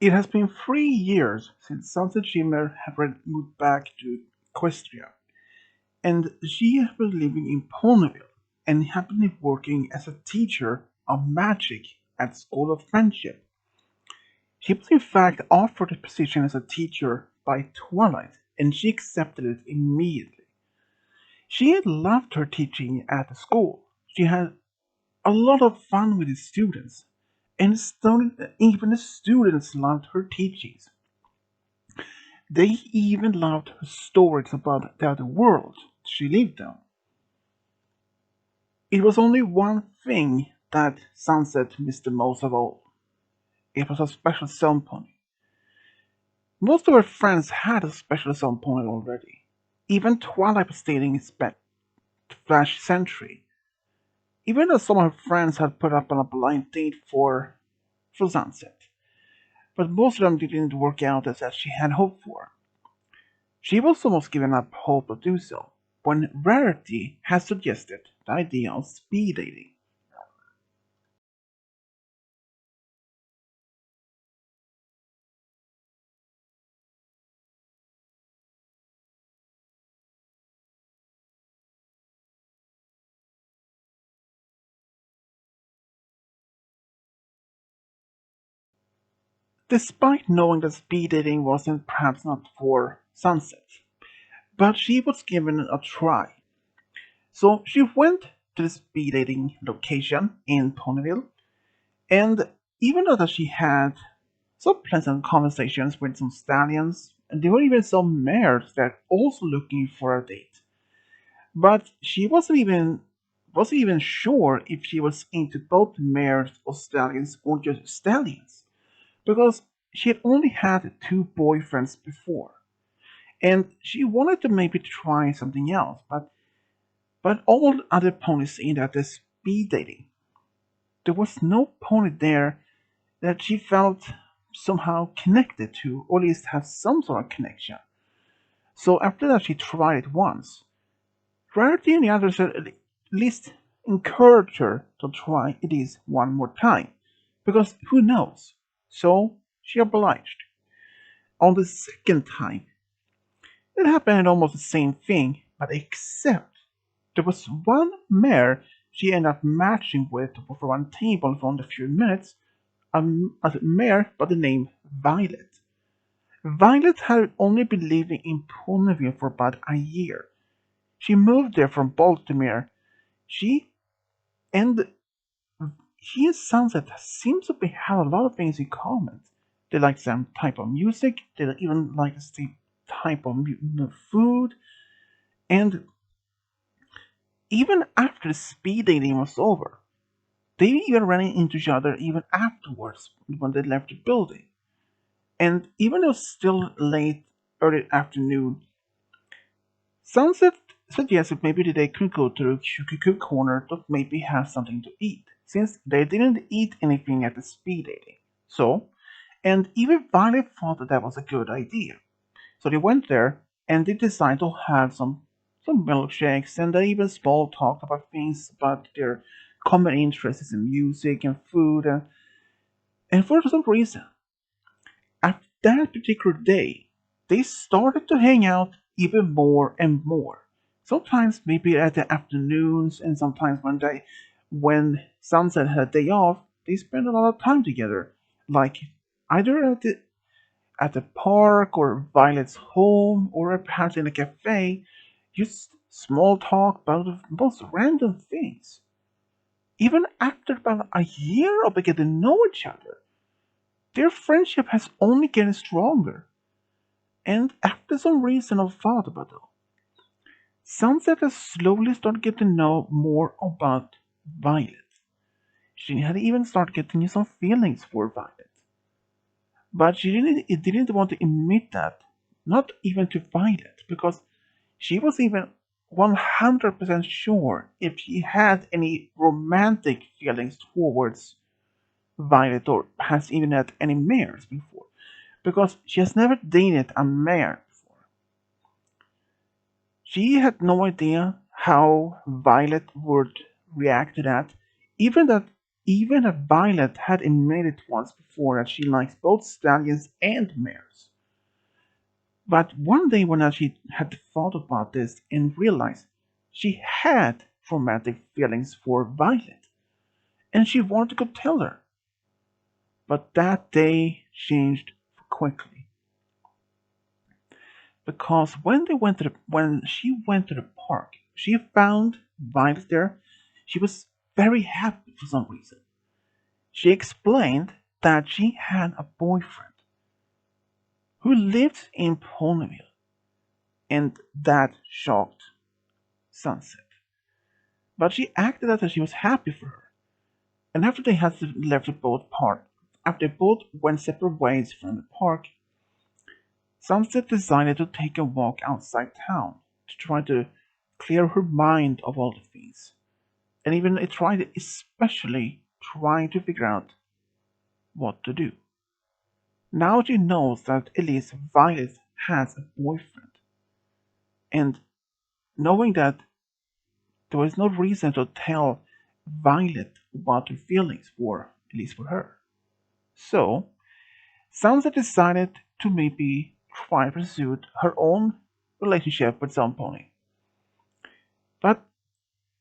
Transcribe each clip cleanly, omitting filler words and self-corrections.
It has been 3 years since Sunset Shimmer had moved back to Equestria, and she has been living in Ponyville and had been working as a teacher of magic at School of Friendship. She was in fact offered a position as a teacher by Twilight, and she accepted it immediately. She had loved her teaching at the school. She had a lot of fun with the students, and even the students loved her teachings. They even loved her stories about the other world she lived on. It was only one thing that Sunset missed the most of all. It was a special zone pony. Most of her friends had a special zone pony already. Even Twilight was dating its Flash Sentry. Even though some of her friends had put up on a blind date for Sunset. But most of them didn't work out as she had hoped for. She was almost given up hope to do so, when Rarity had suggested the idea of speed dating. Despite knowing that speed dating wasn't perhaps not for Sunset, but she was given a try. So she went to the speed dating location in Ponyville, and even though that she had some pleasant conversations with some stallions, and there were even some mares that were also looking for a date. But she wasn't even sure if she was into both mares or stallions or just stallions, because she had only had two boyfriends before, and she wanted to maybe try something else. But all other ponies in that the speed dating, there was no pony there that she felt somehow connected to, or at least had some sort of connection. So after that, she tried it once. Rarity and the others at least encouraged her to try it is one more time, because who knows? So she obliged. On the second time, it happened almost the same thing, but except there was one mare she ended up matching with for one table for only a few minutes, a mare by the name Violet. Violet had only been living in Ponyville for about a year. She moved there from Baltimore. She and he and Sunset seems to have a lot of things in common. They like the same type of music. They even like the same type of food. And even after the speed dating was over, they even ran into each other even afterwards when they left the building. And even though it was still late, early afternoon, Sunset suggested maybe they could go to the QQQ corner to maybe have something to eat, since they didn't eat anything at the speed dating. So, and even Violet thought that was a good idea. So they went there and they decided to have some milkshakes, and they even small talked about things about their common interests in music and food, and for some reason, after that particular day, they started to hang out even more and more. Sometimes maybe at the afternoons, and sometimes when Sunset had a day off, they spent a lot of time together, like either at the park or Violet's home or perhaps in a cafe, just small talk about the most random things. Even after about a year of getting to know each other, their friendship has only getting stronger. And after some reason of thought about it, Sunset has slowly started getting to know more about Violet. She had even started getting some feelings for Violet. But it didn't want to admit that, not even to Violet, because she was even 100% sure if she had any romantic feelings towards Violet or has even had any mares before, because she has never dated a mare before. She had no idea how Violet would react to that, even that even if Violet had admitted once before that she likes both stallions and mares. But one day when she had thought about this and realized she had romantic feelings for Violet, and she wanted to go tell her. But that day changed quickly because when she went to the park, she found Violet there. She was very happy for some reason. She explained that she had a boyfriend who lived in Ponyville, and that shocked Sunset. But she acted as if she was happy for her. And after they had left the boat park, after they both went separate ways from the park, Sunset decided to take a walk outside town to try to clear her mind of all the things, and even it tried, especially trying to figure out what to do. Now she knows that at least Violet has a boyfriend, and knowing that there is no reason to tell Violet about her feelings for, at least for her. So, Sansa decided to maybe try to pursue her own relationship with some pony. But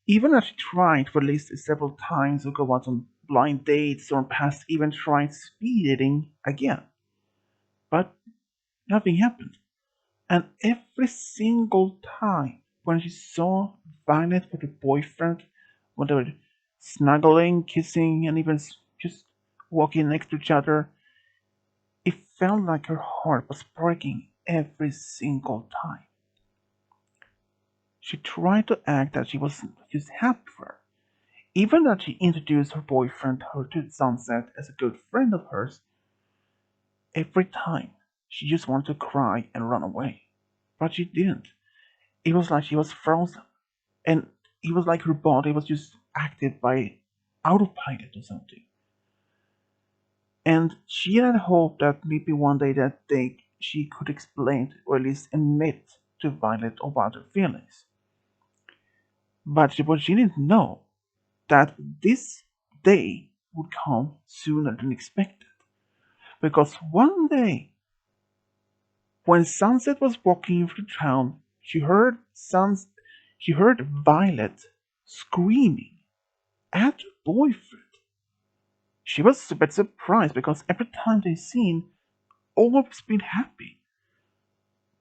even as she tried for at least several times to go out on blind dates or past even tried speed dating again, but nothing happened. And every single time when she saw Violet with her boyfriend, when they were snuggling, kissing, and even just walking next to each other, it felt like her heart was breaking every single time. She tried to act that she was just happy for her. Even that she introduced her boyfriend her to Sunset as a good friend of hers, every time she just wanted to cry and run away. But she didn't. It was like she was frozen. And it was like her body was just acted by autopilot or something. And she had hoped that maybe one day that day she could explain or at least admit to Violet about her feelings. But what she didn't know that this day would come sooner than expected. Because one day, when Sunset was walking through town, she heard Violet screaming at her boyfriend. She was a bit surprised because every time they seen, always been happy.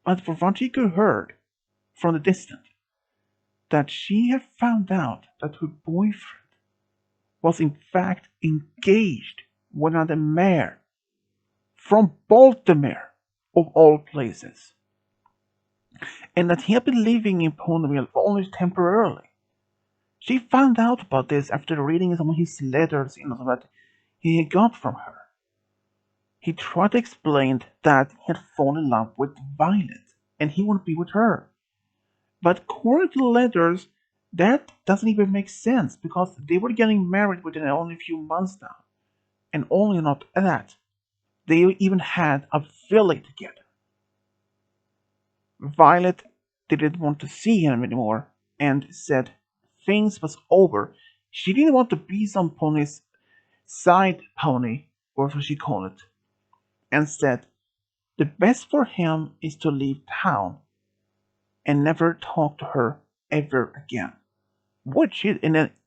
But from what she could heard from the distance, that she had found out that her boyfriend was in fact engaged with another mayor from Baltimore, of all places, and that he had been living in Ponyville only temporarily. She found out about this after reading some of his letters that he got from her. He tried to explain that he had fallen in love with Violet and he would be with her. But according to the letters, that doesn't even make sense because they were getting married within only a few months now. And only not that, they even had a village together. Violet didn't want to see him anymore and said things was over. She didn't want to be some pony's side pony, or what she called it, and said the best for him is to leave town and never talk to her ever again. Which he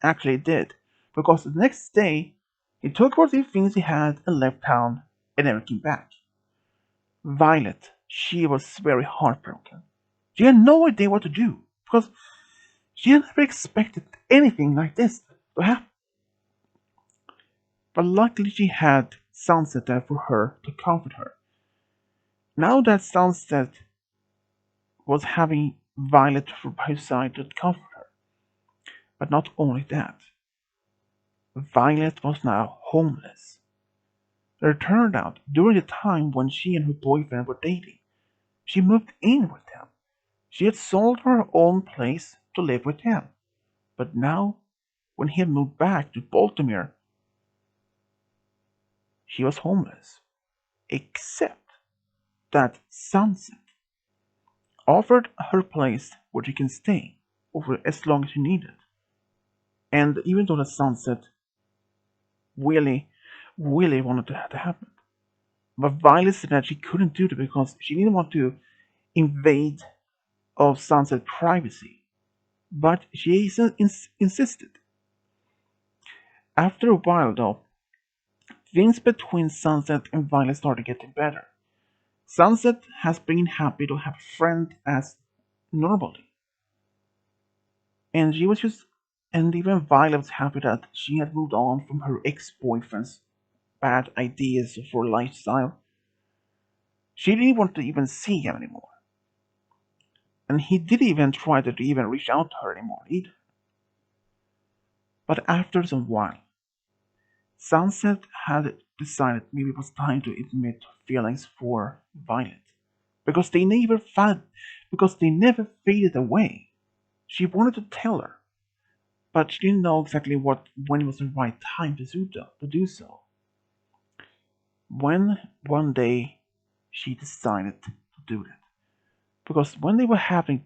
actually did, because the next day he took what the things he had and left town and never came back. Violet, she was very heartbroken. She had no idea what to do, because she had never expected anything like this to happen. But luckily she had Sunset there for her to comfort her. Now that Sunset was having Violet by her side to comfort her. But not only that, Violet was now homeless. It turned out, during the time when she and her boyfriend were dating, she moved in with him. She had sold her own place to live with him. But now, when he had moved back to Baltimore, she was homeless. Except that Sunset offered her place where she can stay over as long as she needed. And even though the Sunset really, really wanted to happen. But Violet said that she couldn't do it because she didn't want to invade of Sunset privacy. But she insisted. After a while, though, things between Sunset and Violet started getting better. Sunset has been happy to have a friend as normally, and she was just, and even Violet was happy that she had moved on from her ex-boyfriend's bad ideas for lifestyle. She didn't want to even see him anymore, and he didn't even try to even reach out to her anymore either. But after some while, Sunset had decided maybe it was time to admit feelings for Violet because they never faded away. She wanted to tell her, but she didn't know exactly when was the right time to do so. When one day she decided to do that, because when they were having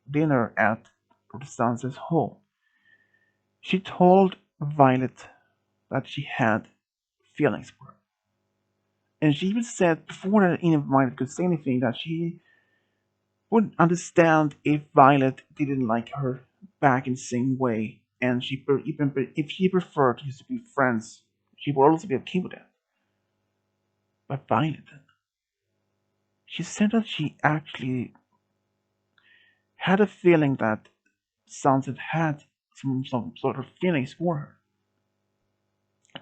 dinner at Sunset's home, she told Violet that she had feelings for her. And she even said before that Violet could say anything that she would understand if Violet didn't like her back in the same way, and even if she preferred just to be friends, she would also be okay with that. But Violet, she said that she actually had a feeling that Sunset had some sort of feelings for her.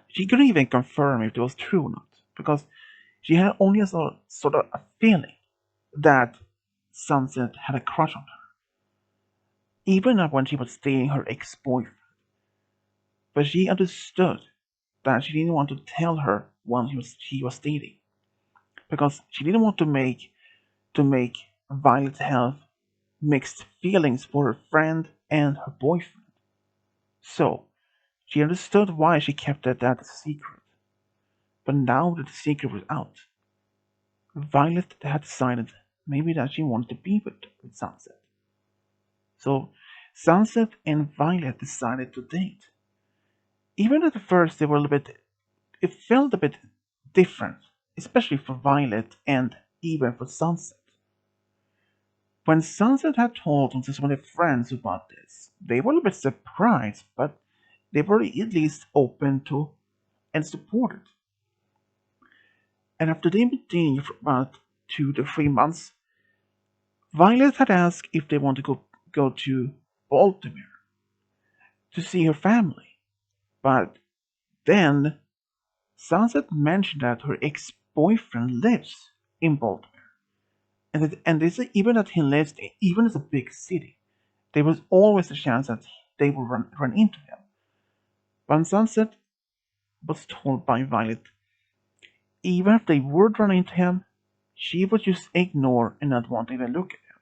She couldn't even confirm if it was true or not, because she had only a sort of a feeling that Sunset had a crush on her, even when she was dating her ex-boyfriend. But she understood that she didn't want to tell her when she was dating, because she didn't want to make Violet have mixed feelings for her friend and her boyfriend. So she understood why she kept that a secret. But now that the secret was out, Violet had decided maybe that she wanted to be with Sunset. So Sunset and Violet decided to date. Even at first they were a little bit it felt a bit different, especially for Violet and even for Sunset. When Sunset had told some of their friends about this, they were a little bit surprised, but they were at least open to and supported. And after they'd been dating for about 2 to 3 months, Violet had asked if they want to go to Baltimore to see her family. But then Sunset mentioned that her ex-boyfriend lives in Baltimore, and they say even that he lives even in a big city, there was always a chance that they would run into him. But Sunset was told by Violet, even if they would run into him, she would just ignore and not want to even look at him.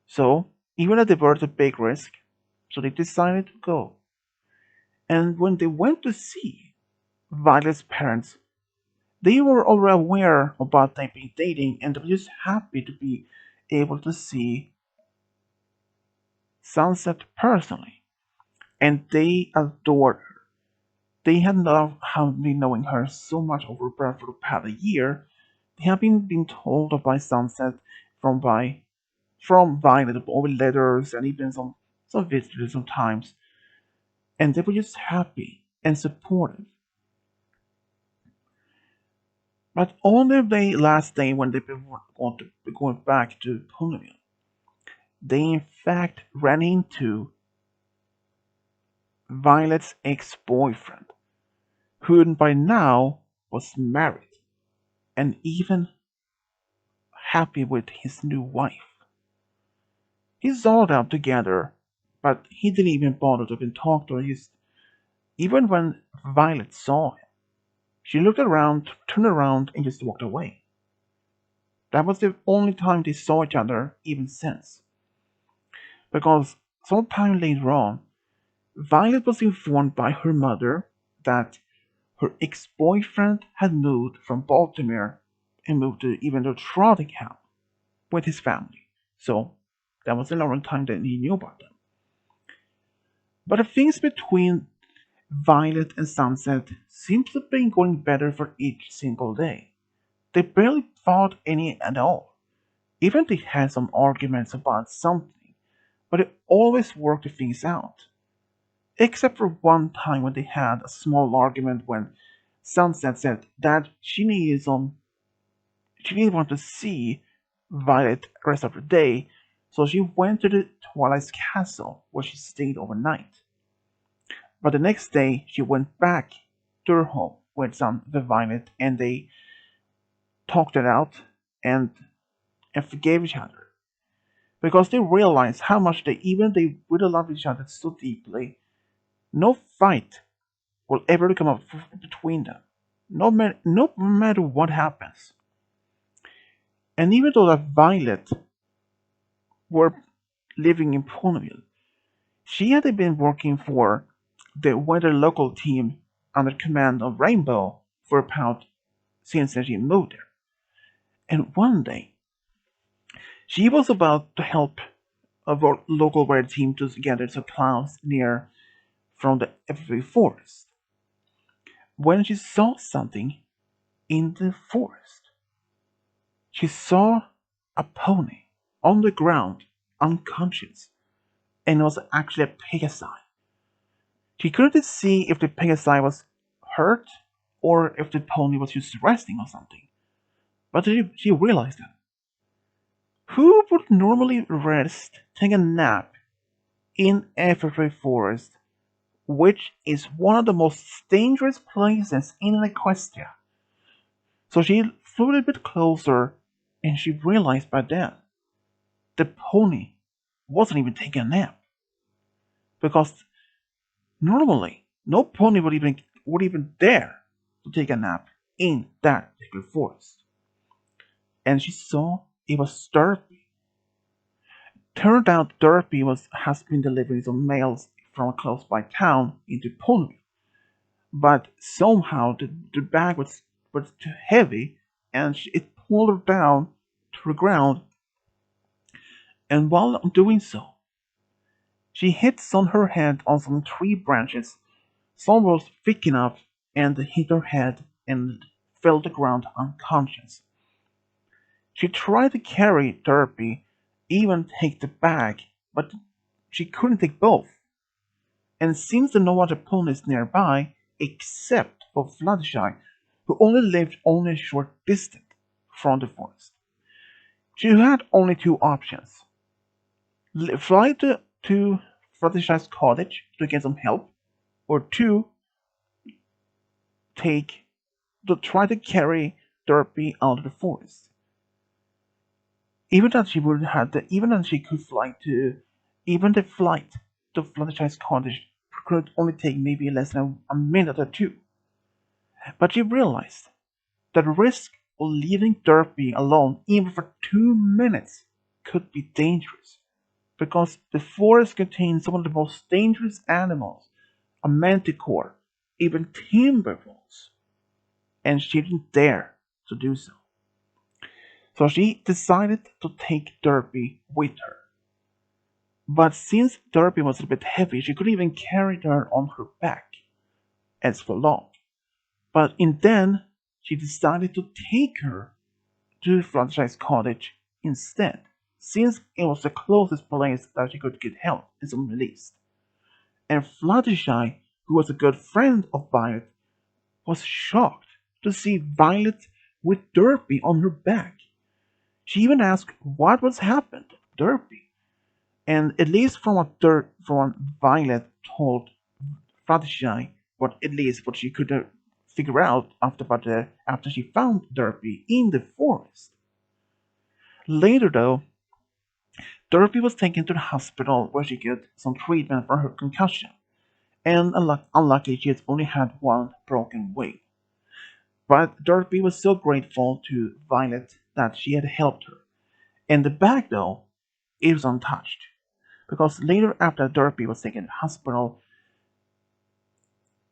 So, even if they were at a big risk, so they decided to go. And when they went to see Violet's parents, they were already aware about them being dating and they were just happy to be able to see Sunset personally. And they adored her. They had now have been knowing her so much over for the past year. They have been told by Sunset from Violet over letters and even some visitors sometimes. And they were just happy and supportive. But on their last day when they were going to be going back to Ponyville, they in fact ran into Violet's ex-boyfriend, who by now was married and even happy with his new wife. He saw them together, but he didn't even bother to even talk to her. Even when Violet saw him, she looked around, turned around, and just walked away. That was the only time they saw each other even since. Because sometime later on, Violet was informed by her mother that her ex-boyfriend had moved from Baltimore and moved to even to Trottingham with his family. So that was the long time that he knew about them. But the things between Violet and Sunset seemed to have been going better for each single day. They barely fought any at all. Even they had some arguments about something, but they always worked things out. Except for one time when they had a small argument when Sunset said that she didn't want to see Violet the rest of the day, so she went to the Twilight's castle where she stayed overnight. But the next day she went back to her home with Violet, and they talked it out and forgave each other because they realized how much they really love each other so deeply. No fight will ever come up between them, no matter what happens. And even though that Violet were living in Ponyville, she had been working for the weather local team under command of Rainbow for about since she moved there. And one day, she was about to help a local weather team to gather some clouds near from the every forest when she saw something in the forest. She saw a pony on the ground, unconscious, and it was actually a Pegasi. She couldn't see if the Pegasi was hurt or if the pony was just resting or something. But she realized that. Who would normally rest, take a nap in every forest, which is one of the most dangerous places in Equestria? So she flew a little bit closer and she realized by then the pony wasn't even taking a nap. Because normally no pony would even dare to take a nap in that particular forest. And she saw it was Derpy. Turned out Derpy has been delivering some mails from a close by town into Ponyville. But somehow the bag was too heavy and it pulled her down to the ground, and while doing so, she hits on her head on some tree branches. Some was thick enough and hit her head and fell to the ground unconscious. She tried to carry Derpy, even take the bag, but she couldn't take both. And seems to no other ponies nearby except for Fluttershy, who only lived only a short distance from the forest. She had only two options: fly to Fluttershy's cottage to get some help, or two, take to try to carry Derpy out of the forest. Even that she could fly to, even the flight to Fluttershy's cottage could only take maybe less than a minute or two. But she realized that the risk of leaving Derpy alone even for 2 minutes could be dangerous, because the forest contains some of the most dangerous animals, a manticore, even timberwolves, and she didn't dare to do so. So she decided to take Derpy with her. But since Derpy was a bit heavy, she couldn't even carry her on her back as for long. But in then, she decided to take her to Fluttershy's cottage instead, since it was the closest place that she could get help and some release. And Fluttershy, who was a good friend of Violet, was shocked to see Violet with Derpy on her back. She even asked what was happened to Derpy, and at least from what Violet told Fluttershy, but at least what she could figure out after she found Derpy in the forest. Later, though, Dorothy was taken to the hospital where she got some treatment for her concussion, and unluckily she had only had one broken wing. But Dorothy was so grateful to Violet that she had helped her. And the bag, though, it was untouched, because later after Dorothy was taken to the hospital,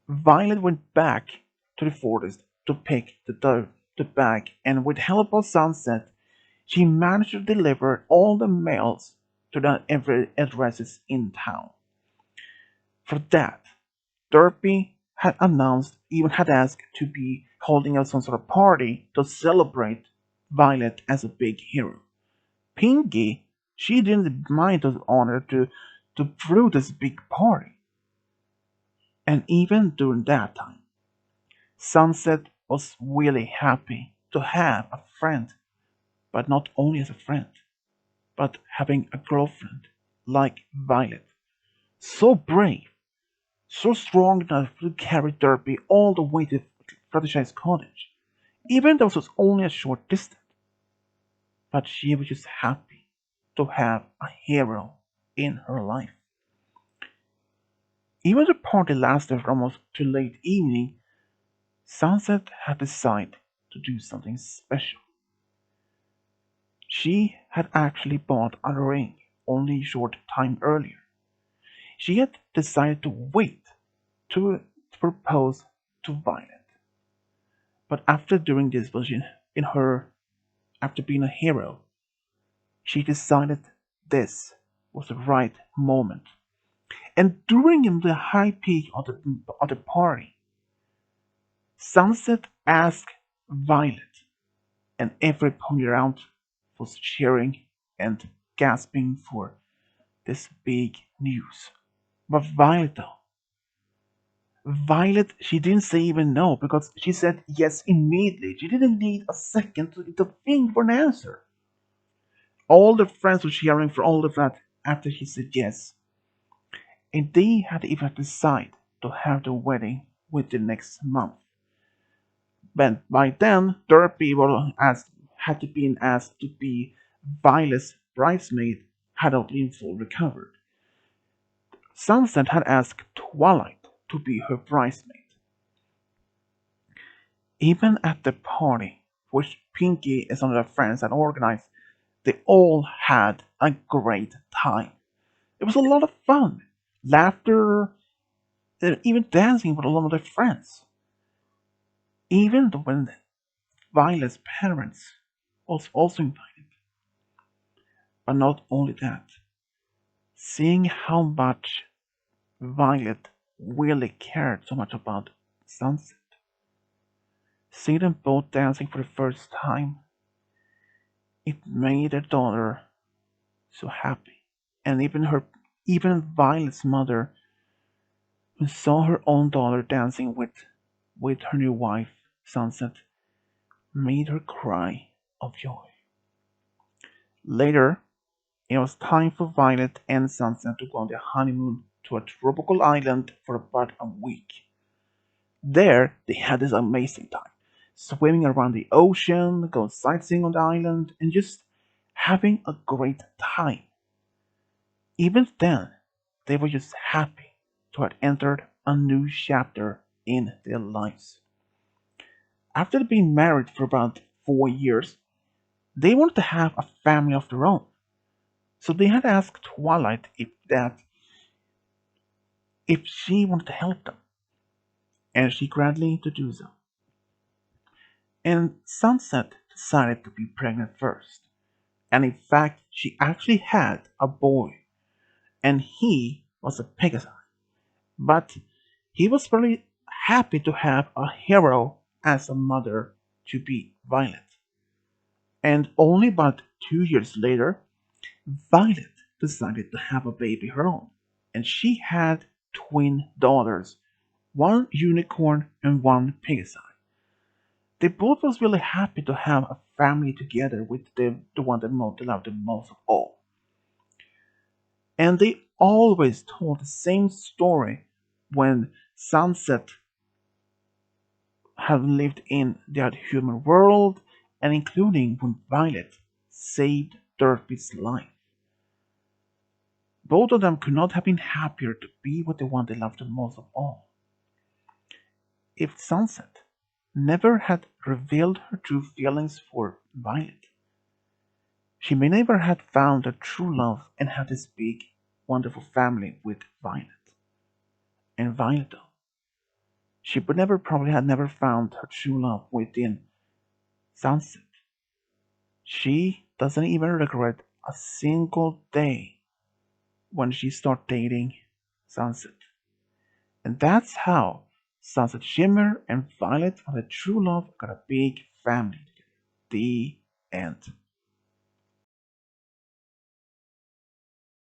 Violet went back to the forest to pick the bag, and with help of Sunset, she managed to deliver all the mails to the every addresses in town. For that, Derpy had announced, even had asked to be holding out some sort of party to celebrate Violet as a big hero. Pinky, she didn't mind the honor to throw this big party. And even during that time, Sunset was really happy to have a friend, but not only as a friend, but having a girlfriend like Violet. So brave, so strong enough to carry Derby all the way to Fluttershy's cottage, even though it was only a short distance. But she was just happy to have a hero in her life. Even the party lasted for almost to late evening, Sunset had decided to do something special. She had actually bought a ring only a short time earlier. She had decided to wait to propose to Violet. But after doing this in her after being a hero, she decided this was the right moment. And during the high peak of the party, Sunset asked Violet, and every pony around was cheering and gasping for this big news. But Violet, she didn't say even no because she said yes immediately. She didn't need a second to think for an answer. All the friends were cheering for all of that after he said yes. And they had even decided to have the wedding within next month. But by then, Derpy had been asked to be Violet's bridesmaid had not been fully recovered. Sunset had asked Twilight to be her bridesmaid. Even at the party, which Pinky and some of their friends had organized, they all had a great time. It was a lot of fun, laughter, and even dancing with a lot of their friends. Even when Violet's parents was also invited. But not only that, seeing how much Violet really cared so much about Sunset, seeing them both dancing for the first time, it made their daughter so happy. And even Violet's mother, who saw her own daughter dancing with her new wife, Sunset, made her cry of joy. Later, it was time for Violet and Sunset to go on their honeymoon to a tropical island for about a week. There, they had this amazing time, swimming around the ocean, going sightseeing on the island, and just having a great time. Even then, they were just happy to have entered a new chapter in their lives. After being married for about 4 years, they wanted to have a family of their own. So they had asked Twilight if she wanted to help them, and she gladly to do so. And Sunset decided to be pregnant first, and in fact, she actually had a boy, and he was a Pegasus. But he was very happy to have a hero as a mother to be Violet. And only about 2 years later, Violet decided to have a baby of her own, and she had twin daughters, one unicorn and one Pegasus. They both was really happy to have a family together with the one they loved the most of all. And they always told the same story when Sunset had lived in their human world, and including when Violet saved Derpy's life. Both of them could not have been happier to be with the one they loved the most of all. If Sunset never had revealed her true feelings for Violet, she may never have found her true love and had this big, wonderful family with Violet. And Violet, though, she would never probably had never found her true love within Sunset. She doesn't even regret a single day when she started dating Sunset. And that's how Sunset Shimmer and Violet found a true love got a big family. The end.